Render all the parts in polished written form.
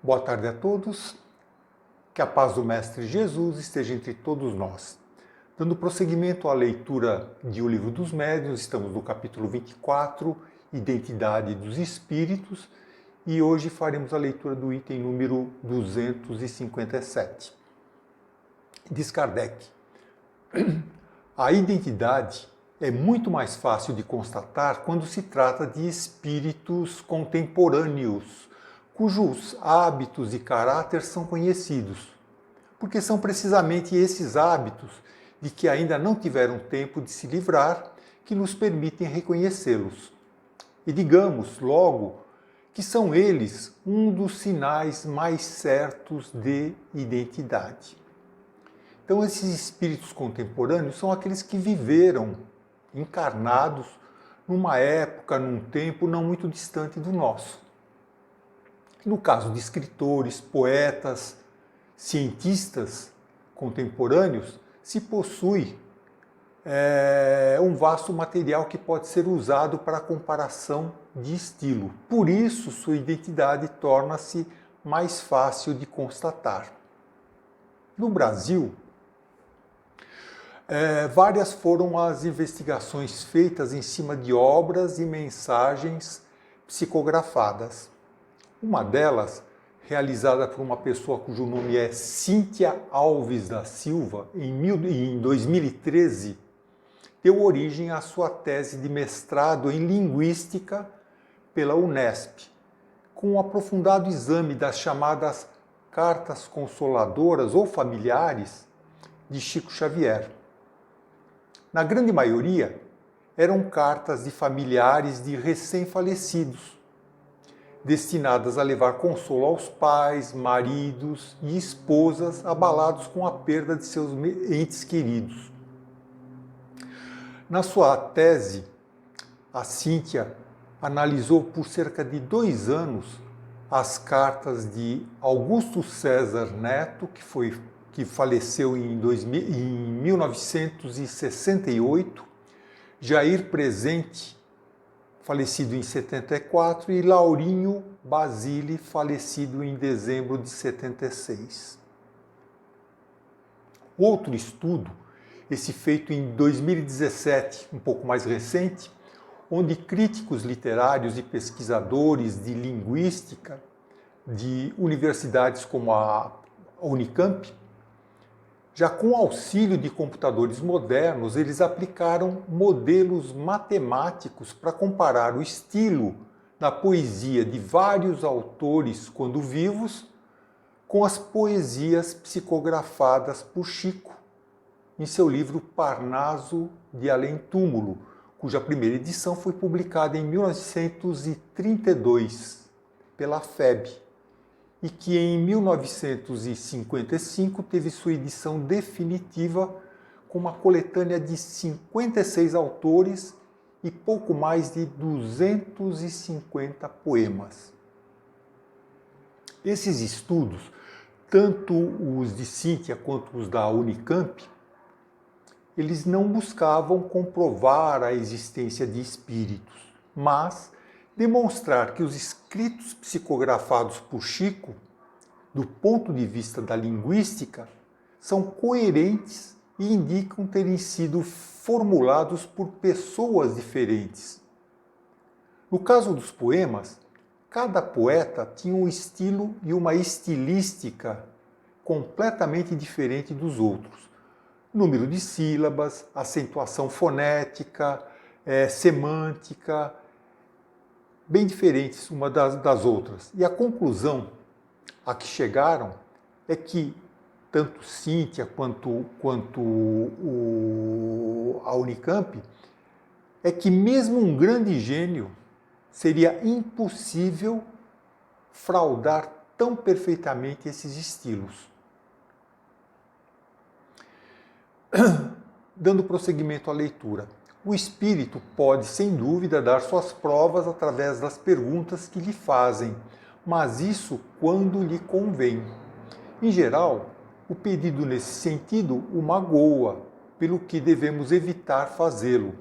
Boa tarde a todos, que a paz do Mestre Jesus esteja entre todos nós. Dando prosseguimento à leitura de O Livro dos Médiuns, estamos no capítulo 24, Identidade dos Espíritos, e hoje faremos a leitura do item número 257. Diz Kardec: a identidade é muito mais fácil de constatar quando se trata de espíritos contemporâneos, cujos hábitos e caráter são conhecidos, porque são precisamente esses hábitos de que ainda não tiveram tempo de se livrar que nos permitem reconhecê-los. E digamos logo que são eles um dos sinais mais certos de identidade. Então, esses espíritos contemporâneos são aqueles que viveram encarnados numa época, num tempo não muito distante do nosso. No caso de escritores, poetas, cientistas contemporâneos, se possui um vasto material que pode ser usado para comparação de estilo. Por isso, sua identidade torna-se mais fácil de constatar. No Brasil, várias foram as investigações feitas em cima de obras e mensagens psicografadas. Uma delas, realizada por uma pessoa cujo nome é Cíntia Alves da Silva, em 2013, deu origem à sua tese de mestrado em Linguística pela Unesp, com um aprofundado exame das chamadas cartas consoladoras ou familiares de Chico Xavier. Na grande maioria, eram cartas de familiares de recém-falecidos, destinadas a levar consolo aos pais, maridos e esposas abalados com a perda de seus entes queridos. Na sua tese, a Cíntia analisou por cerca de 2 anos as cartas de Augusto César Neto, que faleceu em 1968, Jair Presente, falecido em 74, e Laurinho Basile, falecido em dezembro de 76. Outro estudo, esse feito em 2017, um pouco mais recente, onde críticos literários e pesquisadores de linguística de universidades como a Unicamp, já com auxílio de computadores modernos, eles aplicaram modelos matemáticos para comparar o estilo da poesia de vários autores quando vivos com as poesias psicografadas por Chico em seu livro Parnaso de Além Túmulo, cuja primeira edição foi publicada em 1932 pela FEB, e que em 1955 teve sua edição definitiva com uma coletânea de 56 autores e pouco mais de 250 poemas. Esses estudos, tanto os de Cíntia quanto os da Unicamp, eles não buscavam comprovar a existência de espíritos, mas demonstrar que os escritos psicografados por Chico, do ponto de vista da linguística, são coerentes e indicam terem sido formulados por pessoas diferentes. No caso dos poemas, cada poeta tinha um estilo e uma estilística completamente diferente dos outros. Número de sílabas, acentuação fonética, semântica, bem diferentes uma das outras. E a conclusão a que chegaram é que tanto Cíntia quanto a Unicamp, é que mesmo um grande gênio seria impossível fraudar tão perfeitamente esses estilos. Dando prosseguimento à leitura. O espírito pode, sem dúvida, dar suas provas através das perguntas que lhe fazem, mas isso quando lhe convém. Em geral, o pedido nesse sentido o magoa, pelo que devemos evitar fazê-lo.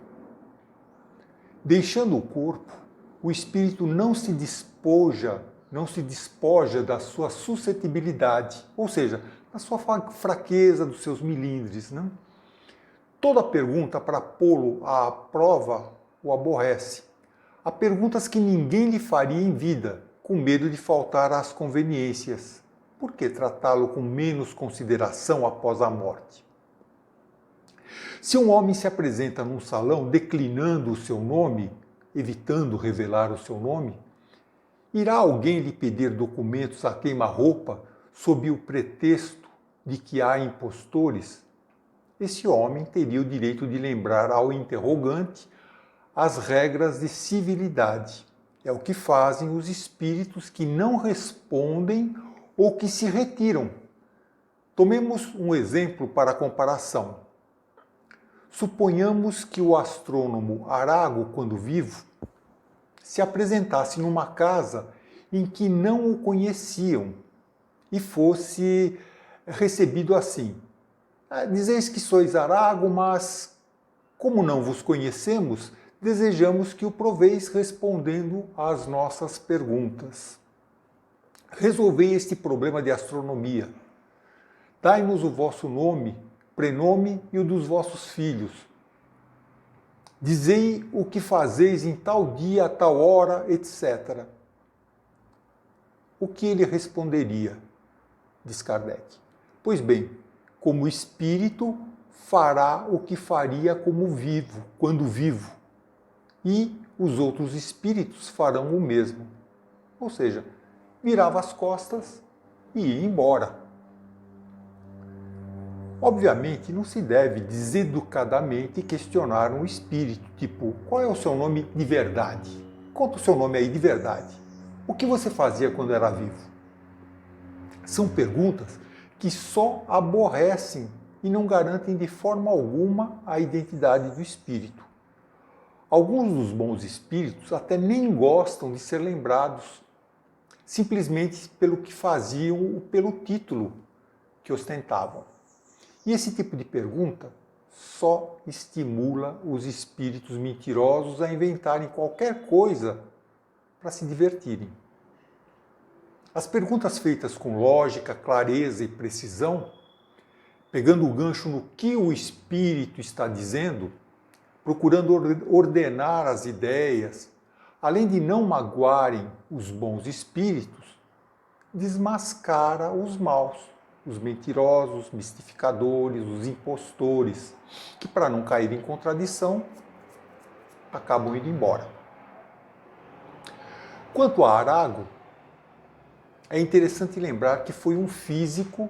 Deixando o corpo, o espírito não se despoja não se despoja da sua suscetibilidade, ou seja, da sua fraqueza, dos seus milindres. Né? Toda pergunta para pô-lo à prova o aborrece. Há perguntas que ninguém lhe faria em vida, com medo de faltar às conveniências. Por que tratá-lo com menos consideração após a morte? Se um homem se apresenta num salão declinando o seu nome, evitando revelar o seu nome, irá alguém lhe pedir documentos a queima-roupa sob o pretexto de que há impostores? Esse homem teria o direito de lembrar ao interrogante as regras de civilidade. É o que fazem os espíritos que não respondem ou que se retiram. Tomemos um exemplo para comparação. Suponhamos que o astrônomo Arago, quando vivo, se apresentasse numa casa em que não o conheciam e fosse recebido assim. Dizeis que sois Arago, mas como não vos conhecemos, desejamos que o proveis respondendo às nossas perguntas. Resolvei este problema de astronomia. Dai-nos o vosso nome, prenome e o dos vossos filhos. Dizei o que fazeis em tal dia, a tal hora, etc. O que ele responderia? Diz Kardec. Pois bem, como espírito, fará o que faria como vivo, quando vivo. E os outros espíritos farão o mesmo. Ou seja, virava as costas e ia embora. Obviamente, não se deve deseducadamente questionar um espírito, tipo, qual é o seu nome de verdade? Conta o seu nome aí de verdade. O que você fazia quando era vivo? São perguntas que só aborrecem e não garantem de forma alguma a identidade do espírito. Alguns dos bons espíritos até nem gostam de ser lembrados, simplesmente pelo que faziam ou pelo título que ostentavam. E esse tipo de pergunta só estimula os espíritos mentirosos a inventarem qualquer coisa para se divertirem. As perguntas feitas com lógica, clareza e precisão, pegando o gancho no que o espírito está dizendo, procurando ordenar as ideias, além de não magoarem os bons espíritos, desmascara os maus, os mentirosos, mistificadores, os impostores, que para não cair em contradição, acabam indo embora. Quanto a Arago, é interessante lembrar que foi um físico,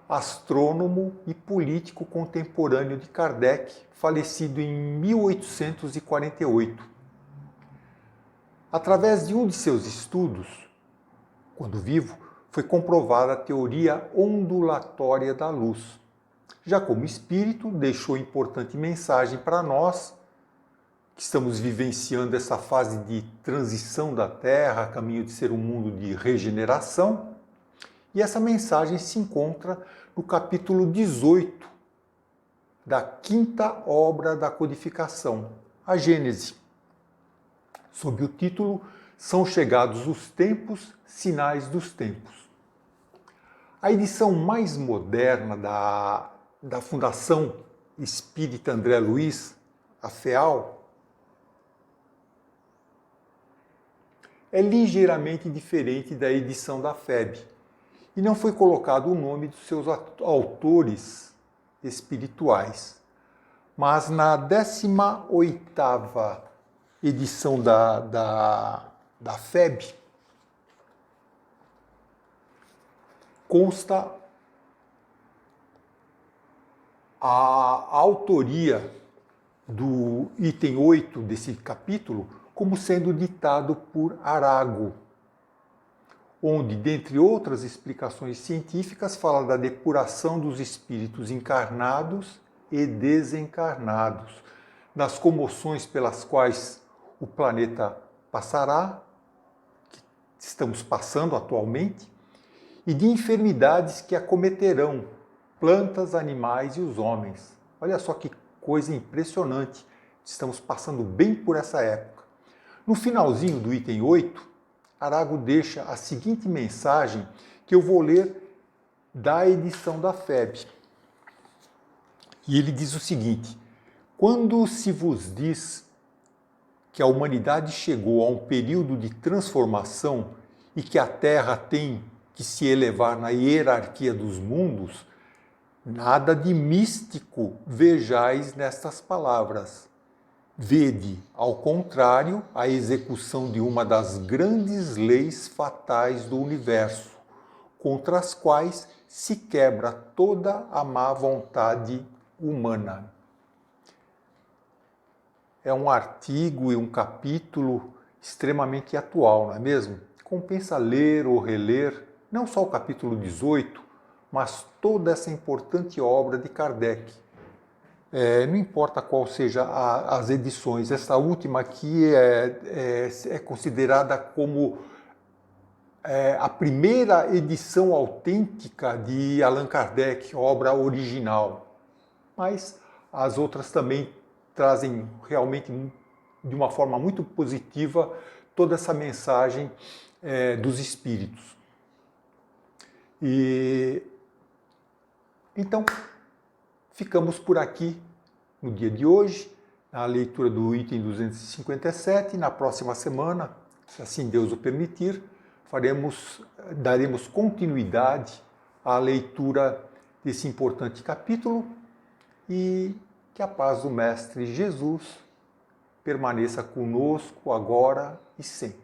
astrônomo e político contemporâneo de Kardec, falecido em 1848. Através de um de seus estudos, quando vivo, foi comprovada a teoria ondulatória da luz. Já como espírito, deixou importante mensagem para nós, que estamos vivenciando essa fase de transição da Terra, a caminho de ser um mundo de regeneração. E essa mensagem se encontra no capítulo 18 da quinta obra da codificação, a Gênese, sob o título São chegados os tempos, sinais dos tempos. A edição mais moderna da Fundação Espírita André Luiz, a FEAL, é ligeiramente diferente da edição da FEB e não foi colocado o nome dos seus autores espirituais. Mas na 18ª edição da FEB, consta a autoria do item 8 desse capítulo como sendo ditado por Arago, onde, dentre outras explicações científicas, fala da depuração dos espíritos encarnados e desencarnados, das comoções pelas quais o planeta passará, que estamos passando atualmente, e de enfermidades que acometerão plantas, animais e os homens. Olha só que coisa impressionante. Estamos passando bem por essa época. No finalzinho do item 8, Arago deixa a seguinte mensagem que eu vou ler da edição da FEB. E ele diz o seguinte: quando se vos diz que a humanidade chegou a um período de transformação e que a Terra tem que se elevar na hierarquia dos mundos, nada de místico vejais nestas palavras. Vede, ao contrário, a execução de uma das grandes leis fatais do universo, contra as quais se quebra toda a má vontade humana. É um artigo e um capítulo extremamente atual, não é mesmo? Compensa ler ou reler, não só o capítulo 18, mas toda essa importante obra de Kardec. Não importa qual seja as edições, essa última aqui é considerada como a primeira edição autêntica de Allan Kardec, obra original. Mas as outras também trazem realmente, de uma forma muito positiva, toda essa mensagem dos espíritos. Então, ficamos por aqui no dia de hoje, na leitura do item 257. Na próxima semana, se assim Deus o permitir, daremos continuidade à leitura desse importante capítulo e que a paz do Mestre Jesus permaneça conosco agora e sempre.